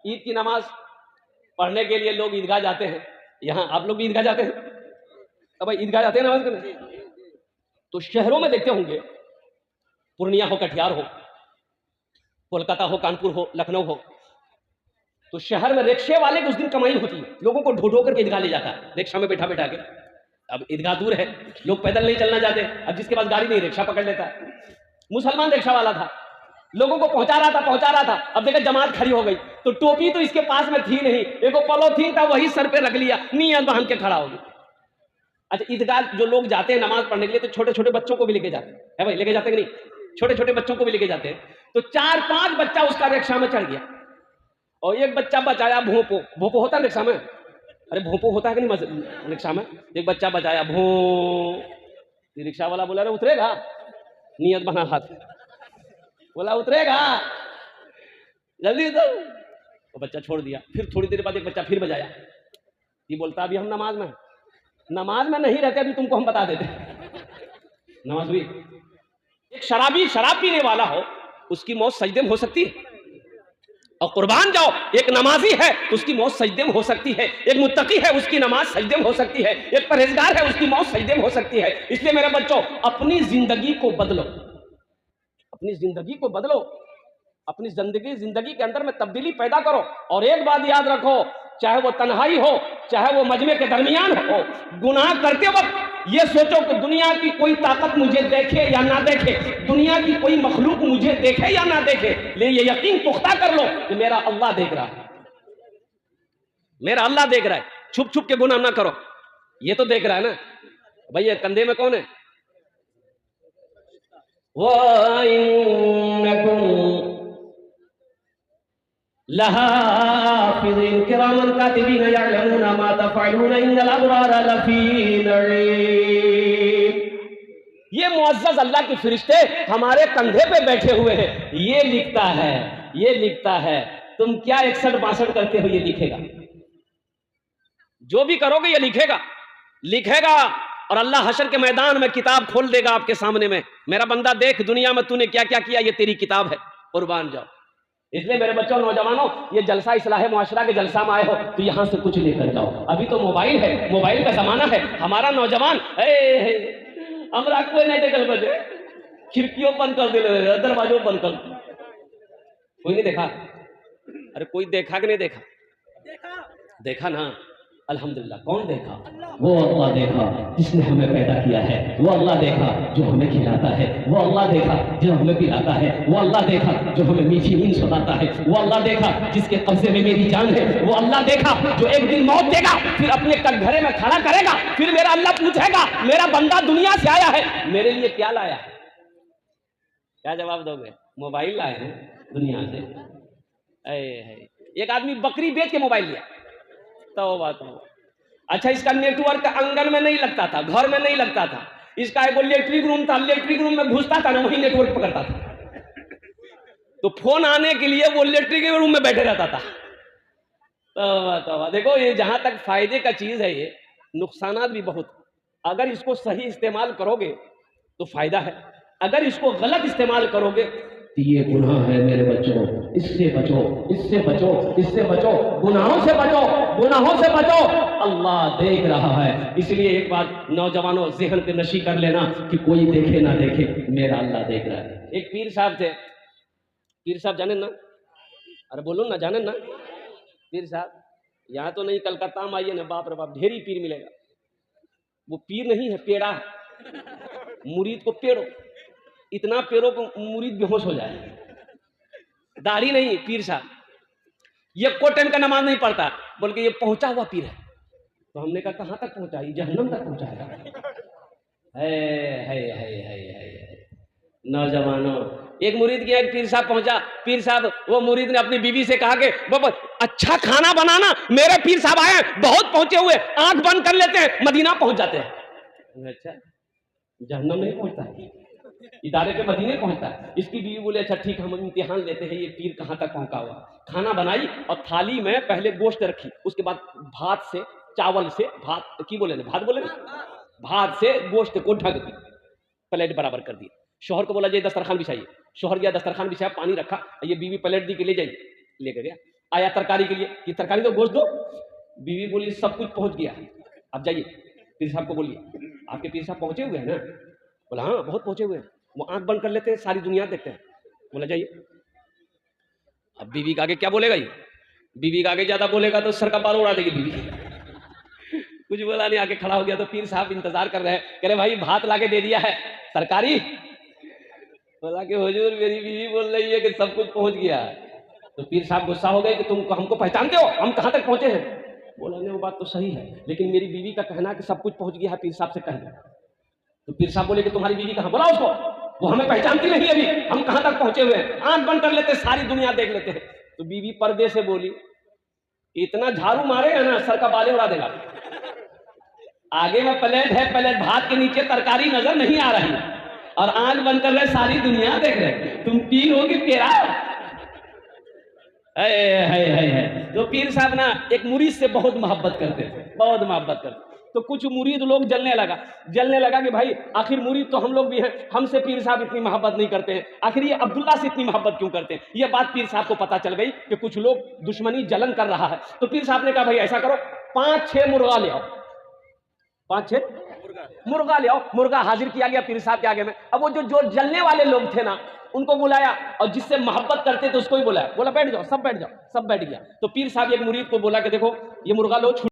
ईद की नमाज पढ़ने के लिए लोग ईदगाह जाते हैं। यहाँ आप लोग भी ईदगाह जाते हैं? अब भाई ईदगाह जाते हैं नमाज करने? तो शहरों में देखते होंगे, पूर्णिया हो, कटिहार हो, कोलकाता हो, कानपुर हो, लखनऊ हो, तो शहर में रिक्शे वाले की उस दिन कमाई होती है, लोगों को ढो ढो करके ईदगाह ले जाता है, रिक्शा में बैठा बैठा के। अब ईदगाह दूर है, लोग पैदल नहीं चलना चाहते, अब जिसके पास गाड़ी नहीं रिक्शा पकड़ लेता है। मुसलमान रिक्शा वाला था, लोगों को पहुंचा रहा था। अब देखा जमात खड़ी हो गई, तो टोपी तो इसके पास में थी नहीं, एक पॉलिथीन था, वही सर पे रख लिया, नियत बांध के खड़ा हो गया। अच्छा, ईदगाह जो लोग जाते हैं नमाज पढ़ने के लिए, तो छोटे छोटे बच्चों को भी लेके जाते हैं, भाई लेके जाते हैं कि नहीं? छोटे छोटे बच्चों को भी लेके जाते हैं। तो 4-5 बच्चा उसका रिक्शा में चढ़ गया, और एक बच्चा बचाया भोंपो। भोंपो होता है रिक्शा में? अरे भोंपो होता है कि नहीं रिक्शा में? एक बच्चा बचाया भों, रिक्शा वाला बोला अरे उतरेगा, नियत बना हाथ, बोला उतरेगा जल्दी उतर, वो बच्चा छोड़ दिया। फिर थोड़ी देर बाद एक बच्चा फिर बजाया, ये बोलता अभी हम नमाज में नहीं रहते, अभी तुमको हम बता देते। नमाज हुई। एक शराबी शराब पीने वाला हो, उसकी मौत सजदे में हो सकती है, और कुर्बान जाओ एक नमाजी है उसकी मौत सजदे में हो सकती है, एक मुत्तकी है उसकी नमाज सजदे में हो सकती है, एक परहेजगार है उसकी मौत सजदे में हो सकती है। इसलिए मेरे बच्चों, अपनी जिंदगी को बदलो, अपनी जिंदगी को बदलो, अपनी जिंदगी के अंदर में तब्दीली पैदा करो। और एक बात याद रखो, चाहे वो तन्हाई हो, चाहे वो मजमे के दरमियान हो, गुनाह करते वक्त ये सोचो कि दुनिया की कोई ताकत मुझे देखे या ना देखे, दुनिया की कोई मखलूक मुझे देखे या ना देखे, लेकिन ये यकीन पुख्ता कर लो कि मेरा अल्लाह देख रहा है, मेरा अल्लाह देख रहा है। छुप छुप के गुनाह ना करो, ये तो देख रहा है ना। भैया कंधे में कौन है? लहाफिज़ीन किरामन कातिबीन यअलमूना मा तफ़अलून इन्नल अबरार लफ़ी नईम। ये मुअज़्ज़ज़ अल्लाह के फरिश्ते हमारे कंधे पे बैठे हुए हैं, ये लिखता है। तुम क्या 61-62 करते हो, ये लिखेगा, जो भी करोगे ये लिखेगा। और अल्लाह हशर के मैदान में किताब खोल देगा आपके सामने में, मेरा बंदा देख दुनिया में तूने क्या क्या किया, ये तेरी किताब है, कुर्बान जाओ। इसलिए मेरे बच्चों, नौजवानों, ये जलसा इस्लाह मुआशरा के जलसा में आए हो तो यहां से कुछ लेकर जाओ। अभी तो मोबाइल है, मोबाइल का जमाना है। हमारा नौजवान हमरा कोई नहीं देखल बजे, खिड़कियों बंद कर दे, दरवाजों बंद कर, कोई नहीं देखा। अरे कोई देखा कि नहीं देखा? देखा ना, अल्हम्दुलिल्लाह। कौन देखा? वो अल्लाह देखा जिसने हमें पैदा किया है, वो अल्लाह देखा जो हमें खिलाता है, वो अल्लाह देखा जो हमें पिलाता है, वो अल्लाह देखा जो हमें मीठी नींद सुनाता है, वो अल्लाह देखा जिसके कब्जे में मेरी जान है, वो अल्लाह देखा जो एक दिन मौत देगा, फिर अपने कटघरे में खड़ा करेगा, फिर मेरा अल्लाह पूछेगा मेरा बंदा दुनिया से आया है, मेरे लिए क्या लाया है? क्या जवाब दोगे? मोबाइल लाए हैं दुनिया से। एक आदमी बकरी बेच के मोबाइल लिया, तौबा तौबा। अच्छा, इसका नेटवर्क आंगन में नहीं लगता था, घर में नहीं लगता था, इसका एक इलेक्ट्रिक रूम था, इलेक्ट्रिक रूम में घुसता था ना, वही नेटवर्क पकड़ता था। तो फोन आने के लिए वो इलेक्ट्रिक रूम में बैठे रहता था। तौबा तौबा। देखो, ये जहां तक फायदे का चीज है, ये नुकसानात भी बहुत। अगर इसको सही इस्तेमाल करोगे तो फायदा है, अगर इसको गलत इस्तेमाल करोगे तो ये गुनाह है। मेरे बच्चों, इससे बचो, इससे बचो, इससे बचो, गुनाहों से बचो, गुनाहों से बचो। अल्लाह देख रहा है। इसलिए एक बात नौजवानों ज़हन पे नशी कर लेना कि कोई देखे ना देखे, मेरा अल्लाह देख रहा है। एक पीर साहब थे, पीर साहब जाने ना? अरे बोलो ना, जाने ना? पीर साहब यहाँ तो नहीं, कलकत्ता में आइए ना, बाप रे बाप, ढेरी पीर मिलेगा। वो पीर नहीं है, पेड़ा है। मुरीद को पेड़ो, इतना पेड़ों को मुरीद बेहोश हो जाए। दाढ़ी नहीं, पीर साहब। ये को टाइम का नमाज नहीं पढ़ता, बोल के ये पहुंचा हुआ पीर है। तो हमने कहा कहां तक पहुंचा? ये जहन्नम तक पहुंचाएगा। नौजवानों, एक मुरीद गया, एक पीर साहब पहुंचा। पीर साहब, वो मुरीद ने अपनी बीवी से कहा कि बाबा अच्छा खाना बनाना, मेरे पीर साहब आए, बहुत पहुंचे हुए, आंख बंद कर लेते हैं, मदीना पहुंच जाते हैं। अच्छा, जहन्नम नहीं पहुंचता है, इदारे के मदीने पहुंचता है। इसकी बीवी बोले अच्छा ठीक, हम इम्तिहान लेते हैं, ये पीर कहां तक पहुंचा हुआ। खाना बनाई और थाली में पहले गोश्त रखी, उसके बाद भात से, चावल से, भात की बोले ना, भात बोले ना, भात से गोश्त को ढक दी, प्लेट बराबर कर दी। शोहर को बोला ये दस्तरखान बिछाइए, शोहर गया दस्तरखान बिछाया, पानी रखा, ये बीवी प्लेट दी के ले जाइए, लेकर गया। आया तरकारी के लिए कि तरकारी दो, गोश्त दो। बीवी बोली सब कुछ पहुंच गया है, अब जाइए पीर साहब को बोलिए आपके पीर साहब पहुंचे हुए हैं ना। बोला हाँ बहुत पहुंचे हुए हैं, वो आंख बंद कर लेते हैं सारी दुनिया देखते हैं। बोला जाइए। अब बीवी के आगे क्या बोलेगा ये, बीवी के आगे ज्यादा बोलेगा तो सर का बाल उड़ा देगी बीवी। कुछ बोला नहीं, आगे खड़ा हो गया। तो पीर साहब इंतजार कर रहे हैं, कह रहे भाई भात लाके दे दिया है, तरकारी। बोला कि हुजूर मेरी बीवी बोल रही है कि सब कुछ पहुंच गया। तो पीर साहब गुस्सा हो गए कि तुम हमको पहचानते हो, हम कहां तक पहुंचे हैं। बोला नहीं वो बात तो सही है, लेकिन मेरी बीवी का कहना कि सब कुछ पहुंच गया है, पीर साहब से कह दो। तो पीर साहब बोले कि तुम्हारी बीवी कहां, बोला उसको, वो हमें पहचानती नहीं अभी, हम कहां तक पहुंचे हुए हैं, आंख बंद कर लेते सारी दुनिया देख लेते हैं। तो बीवी पर्दे से बोली इतना झाड़ू मारेगा ना सर का बाले उड़ा देगा। आगे में प्लेट है, प्लेट भात के नीचे तरकारी नजर नहीं आ रही और आंख बंद कर रहे सारी दुनिया देख रहे, तुम पीर हो कि तेरा है। तो पीर साहब ना एक मुरीद से बहुत मोहब्बत करते थे, बहुत मोहब्बत करते। तो कुछ मुरीद लोग जलने लगा कि भाई आखिर मुरीद तो हम लोग भी हैं, हमसे पीर साहब इतनी मोहब्बत नहीं करते हैं, आखिर ये अब्दुल्ला से इतनी मोहब्बत क्यों करते हैं। ये बात पीर साहब को पता चल गई कि कुछ लोग दुश्मनी जलन कर रहा है। तो पीर साहब ने कहा भाई ऐसा करो 5-6 मुर्गा ले आओ, 5-6 मुर्गा ले आओ। मुर्गा हाजिर किया गया पीर साहब के आगे में। अब वो जो जलने वाले लोग थे ना उनको बुलाया और जिससे मोहब्बत करते थे उसको ही बुलाया, बोला बैठ जाओ, सब बैठ जाओ, सब बैठ गया। तो पीर साहब एक मुरीद को बोला कि देखो ये मुर्गा लो,